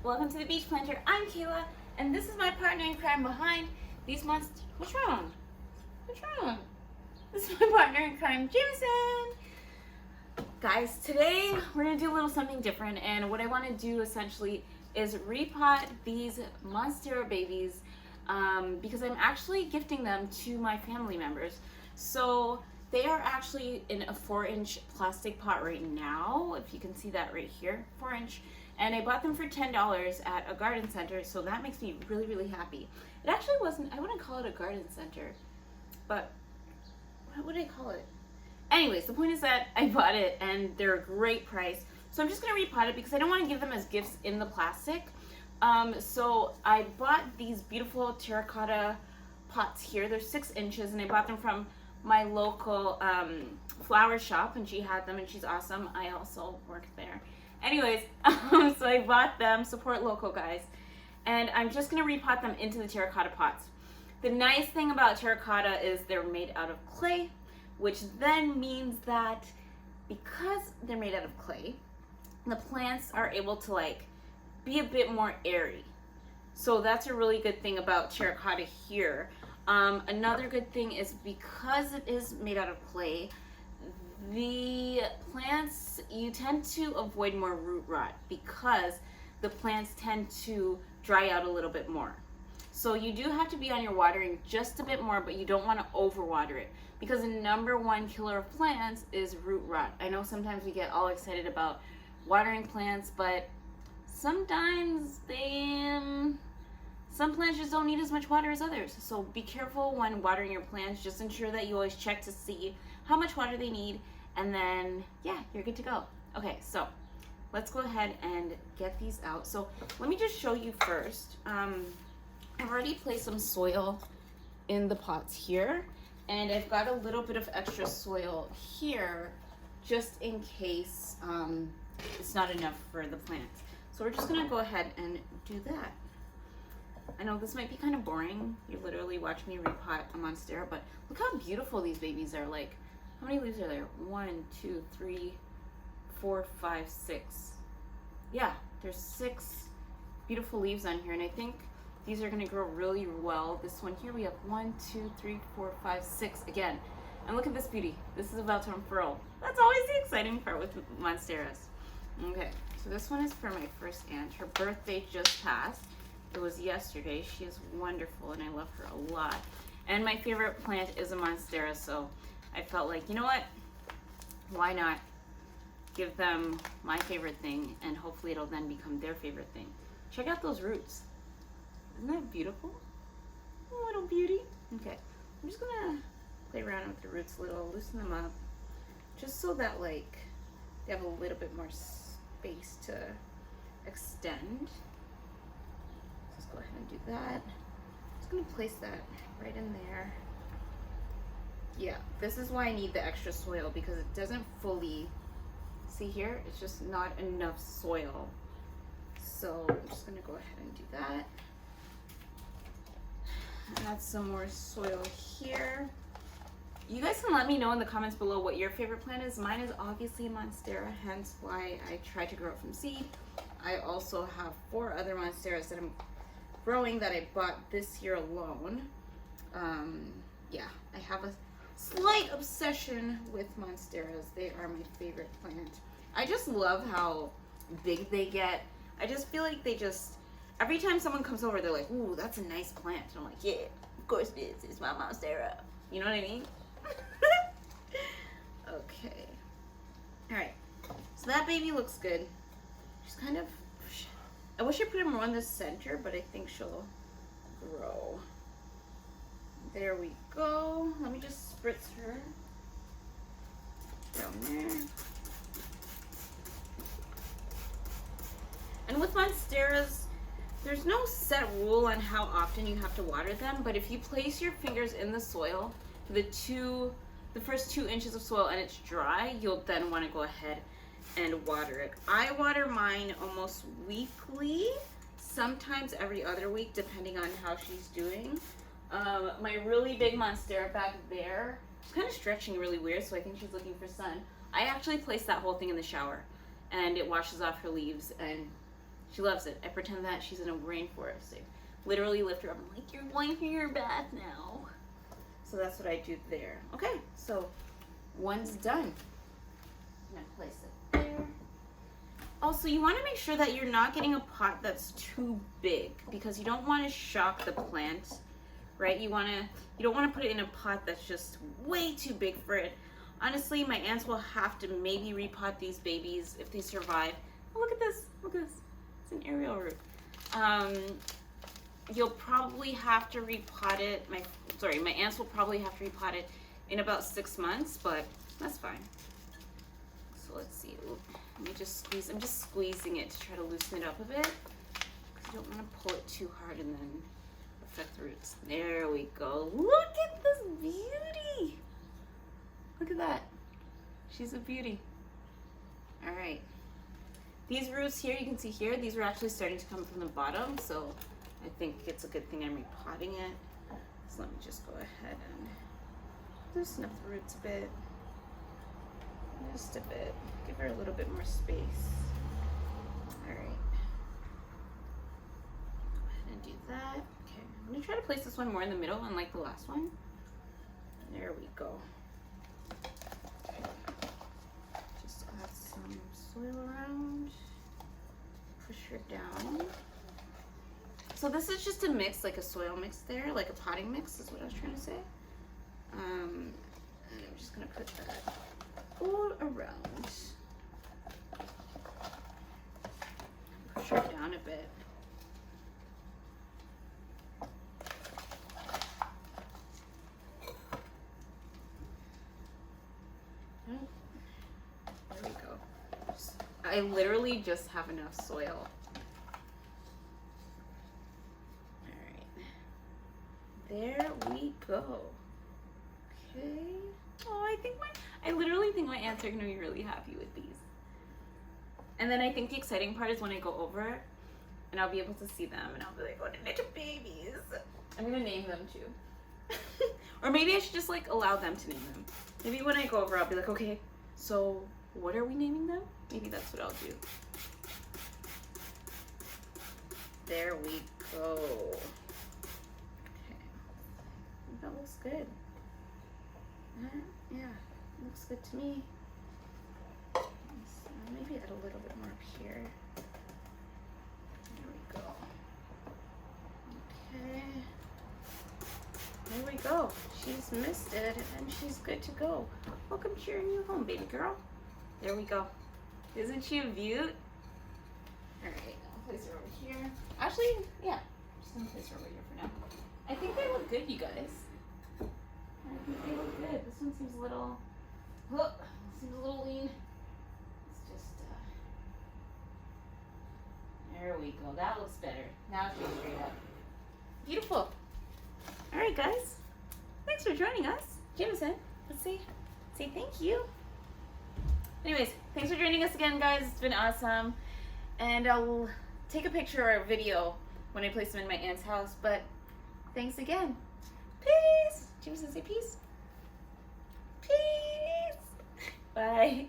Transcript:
Welcome to the Beach Planter. I'm Kayla, and this is my partner in crime behind these monsters. What's wrong? What's wrong? This is my partner in crime, Jameson. Guys, today we're gonna do a little something different, and what I want to do essentially is repot these Monstera babies because I'm actually gifting them to my family members. So they are actually in a 4-inch plastic pot right now, if you can see that right here, 4-inch. And I bought them for $10 at a garden center, so that makes me really, really happy. It actually wasn't, I wouldn't call it a garden center, but what would I call it? Anyways, the point is that I bought it and they're a great price. So I'm just gonna repot it because I don't wanna give them as gifts in the plastic. So I bought these beautiful terracotta pots here. They're 6 inches and I bought them from my local flower shop, and she had them and she's awesome. I also work there. Anyways, so I bought them, support local guys, and I'm just gonna repot them into the terracotta pots. The nice thing about terracotta is they're made out of clay, which then means that because they're made out of clay, the plants are able to be a bit more airy. So that's a really good thing about terracotta here. Another good thing is because it is made out of clay, the plants, you tend to avoid more root rot because the plants tend to dry out a little bit more. So you do have to be on your watering just a bit more, but you don't want to overwater it because the #1 killer of plants is root rot. I know sometimes we get all excited about watering plants, but sometimes some plants just don't need as much water as others. So be careful when watering your plants. Just ensure that you always check to see how much water they need, and then yeah, you're good to go. Okay, so let's go ahead and get these out. So let me just show you first. I've already placed some soil in the pots here, and I've got a little bit of extra soil here just in case it's not enough for the plants. So we're just gonna go ahead and do that. I know this might be kind of boring. You literally watch me repot a Monstera, but look how beautiful these babies are. How many leaves are there? 1, 2, 3, 4, 5, 6. Yeah, there's 6 beautiful leaves on here, and I think these are gonna grow really well. This one here, we have 1, 2, 3, 4, 5, 6 again. And look at this beauty. This is about to unfurl. That's always the exciting part with Monsteras. Okay, so this one is for my first aunt. Her birthday just passed. It was yesterday. She is wonderful and I love her a lot. And my favorite plant is a Monstera, so I felt like, you know what? Why not give them my favorite thing, and hopefully it'll then become their favorite thing. Check out those roots. Isn't that beautiful? Oh, little beauty. Okay, I'm just gonna play around with the roots a little, loosen them up, just so that they have a little bit more space to extend. Let's go ahead and do that. I'm just gonna place that right in there. Yeah, this is why I need the extra soil, because it doesn't fully, see here, it's just not enough soil. So I'm just gonna go ahead and do that. Add some more soil here. You guys can let me know in the comments below what your favorite plant is. Mine is obviously Monstera, hence why I tried to grow it from seed. I also have 4 other Monsteras that I'm growing that I bought this year alone. Yeah, I have a slight obsession with Monsteras. They are my favorite plant. I just love how big they get. I just feel like every time someone comes over, they're like, ooh, that's a nice plant. And I'm like, yeah, of course it is. It's my Monstera. You know what I mean? Okay. All right. So that baby looks good. She's kind of, I wish I put her more in the center, but I think she'll grow. There we go. Let me just spritz her down there. And with Monsteras, there's no set rule on how often you have to water them, but if you place your fingers in the soil, the first 2 inches of soil, and it's dry, you'll then want to go ahead and water it. I water mine almost weekly, sometimes every other week, depending on how she's doing. My really big Monstera back there, she's kind of stretching really weird, so I think she's looking for sun. I actually placed that whole thing in the shower, and it washes off her leaves, and She loves it. I pretend that she's in a rainforest. I literally lift her up. I'm like, you're going for your bath now. So that's what I do there. Okay, so one's done. I'm gonna place it there. Also, you want to make sure that you're not getting a pot that's too big because you don't want to shock the plant, right? You don't want to put it in a pot that's just way too big for it. Honestly, my aunts will have to maybe repot these babies if they survive. Oh, look at this. Look at this. It's an aerial root. You'll probably have to repot it. My aunts will probably have to repot it in about 6 months, but that's fine. So let's see. Ooh, let me just squeeze. I'm just squeezing it to try to loosen it up a bit because you don't want to pull it too hard and then affect the roots. There we go. Look at this beauty. Look at that. She's a beauty. All right. These roots here, you can see here, these were actually starting to come from the bottom, so I think it's a good thing I'm repotting it. So let me just go ahead and loosen up the roots a bit. Just a bit. Give her a little bit more space. All right. Go ahead and do that. Okay. I'm going to try to place this one more in the middle, unlike the last one. There we go. Just add some soil around. Push her down. So this is just a mix, like a soil mix there, like a potting mix is what I was trying to say. And I'm just going to put that all around. Push her down a bit. There we go. I literally just have enough soil. There we go. Okay. Oh, I literally think my aunts are gonna be really happy with these. And then I think the exciting part is when I go over and I'll be able to see them and I'll be like, oh, they're babies. I'm gonna name them too. Or maybe I should just like allow them to name them. Maybe when I go over, I'll be like, okay, so what are we naming them? Maybe that's what I'll do. There we go. That looks good. Yeah, looks good to me. Maybe add a little bit more up here. There we go. Okay. There we go. She's misted and she's good to go. Welcome to your new home, baby girl. There we go. Isn't she a beaut? Alright, I'll place her over here. Actually, yeah. I'm just gonna place her over here for now. I think they look good, you guys. I think they look good. This one seems a little, lean. It's just, there we go. That looks better. Now she's straight up. Beautiful. All right, guys. Thanks for joining us. Jameson, let's say thank you. Anyways, thanks for joining us again, guys. It's been awesome. And I'll take a picture or a video when I place them in my aunt's house, but thanks again. Peace. Jameson, say peace. Peace. Bye.